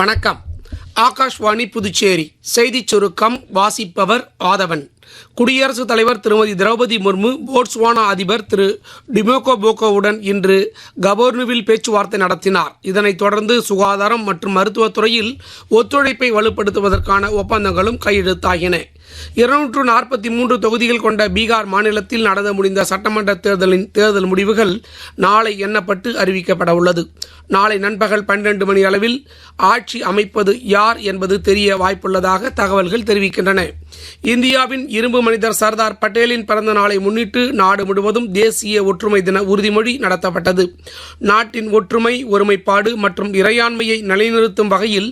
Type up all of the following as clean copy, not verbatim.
வணக்கம். ஆகாஷ்வாணி புதுச்சேரி செய்திச் சுருக்கம் வாசிப்பவர் ஆதவன். குடியரசுத் தலைவர் திருமதி திரௌபதி முர்மு போட்ஸ்வானா அதிபர் திரு டிமோகோ போகோவுடன் இன்று கபோர்னுவில் பேச்சுவார்த்தை நடத்தினார். இதனைத் தொடர்ந்து சுகாதாரம் மற்றும் மருத்துவத்துறையில் ஒத்துழைப்பை வலுப்படுத்துவதற்கான ஒப்பந்தங்களும் கையெழுத்தாகின. 243 தொகுதிகள் கொண்ட பீகார் மாநிலத்தில் நடந்து முடிந்த சட்டமன்ற தேர்தல் முடிவுகள் நாளை எண்ணப்பட்டு அறிவிக்கப்பட உள்ளது. நாளை நண்பகல் 12 மணி அளவில் ஆட்சி அமைப்பது யார் என்பது தெரிய வாய்ப்புள்ளதாக தகவல்கள் தெரிவிக்கின்றன. இந்தியாவின் இரும்பு மனிதர் சர்தார் பட்டேலின் பிறந்த நாளை முன்னிட்டு நாடு முழுவதும் தேசிய ஒற்றுமை தின உறுதிமொழி நடத்தப்பட்டது. நாட்டின் ஒற்றுமை, ஒருமைப்பாடு மற்றும் இறையாண்மையை நிலைநிறுத்தும் வகையில்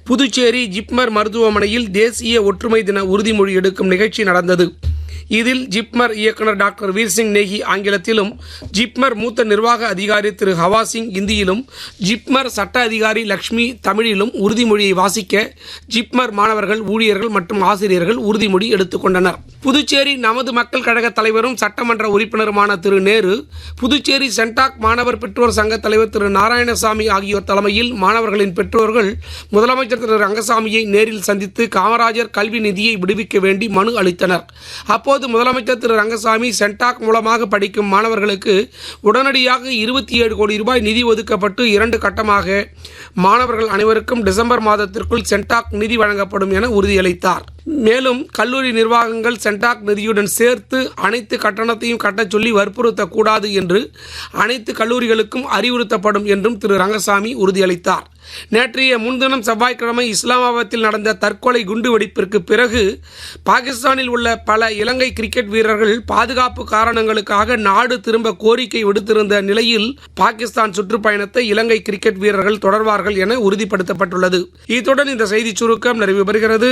புதுச்சேரி ஜிப்மர் மருத்துவமனையில் தேசிய ஒற்றுமை தின உறுதிமொழி எடுக்கும் நிகழ்ச்சி நடந்தது. இதில் ஜிப்மர் இயக்குனர் டாக்டர் வீர்சிங் நேகி ஆங்கிலத்திலும், ஜிப்மர் மூத்த நிர்வாக அதிகாரி திரு ஹவா சிங் இந்தியிலும், ஜிப்மர் சட்ட அதிகாரி லக்ஷ்மி தமிழிலும் உறுதிமொழியை வாசிக்க ஜிப்மர் மாணவர்கள், ஊழியர்கள் மற்றும் ஆசிரியர்கள் உறுதிமொழி எடுத்துக்கொண்டனர். புதுச்சேரி நமது மக்கள் கழக தலைவரும் சட்டமன்ற உறுப்பினருமான திரு நேரு, புதுச்சேரி சென்டாக் மாணவர் பெற்றோர் சங்க தலைவர் திரு நாராயணசாமி ஆகியோர் தலைமையில் மாணவர்களின் பெற்றோர்கள் முதலமைச்சர் திரு ரங்கசாமியை நேரில் சந்தித்து காமராஜர் கல்வி நிதியை விடுவிக்க வேண்டி மனு அளித்தனர். அப்போது முதலமைச்சர் திரு ரங்கசாமி சென்டாக் மூலமாக படிக்கும் மாணவர்களுக்கு உடனடியாக 27 கோடி ரூபாய் நிதி ஒதுக்கப்பட்டு 2 கட்டமாக மாணவர்கள் அனைவருக்கும் டிசம்பர் மாதத்திற்குள் சென்டாக் நிதி வழங்கப்படும் என உறுதியளித்தார். மேலும் கல்லூரி நிர்வாகங்கள் சென்டாக் நிதியுடன் சேர்த்து அனைத்து கட்டணத்தையும் கட்டச் சொல்லி வற்புறுத்தக்கூடாது என்று அனைத்து கல்லூரிகளுக்கும் அறிவுறுத்தப்படும் என்றும் திரு ரங்கசாமி உறுதியளித்தார். நேற்றைய முன்தினம் செவ்வாய்க்கிழமை இஸ்லாமாபாத்தில் நடந்த தற்கொலை குண்டுவெடிப்பிற்கு பிறகு பாகிஸ்தானில் உள்ள பல இலங்கை கிரிக்கெட் வீரர்கள் பாதுகாப்பு காரணங்களுக்காக நாடு திரும்ப கோரிக்கை விடுத்திருந்த நிலையில் பாகிஸ்தான் சுற்றுப்பயணத்தை இலங்கை கிரிக்கெட் வீரர்கள் தொடர்வார்கள் என உறுதிப்படுத்தப்பட்டுள்ளது. இத்துடன் இந்த செய்திச் சுருக்கம் நிறைவு பெறுகிறது.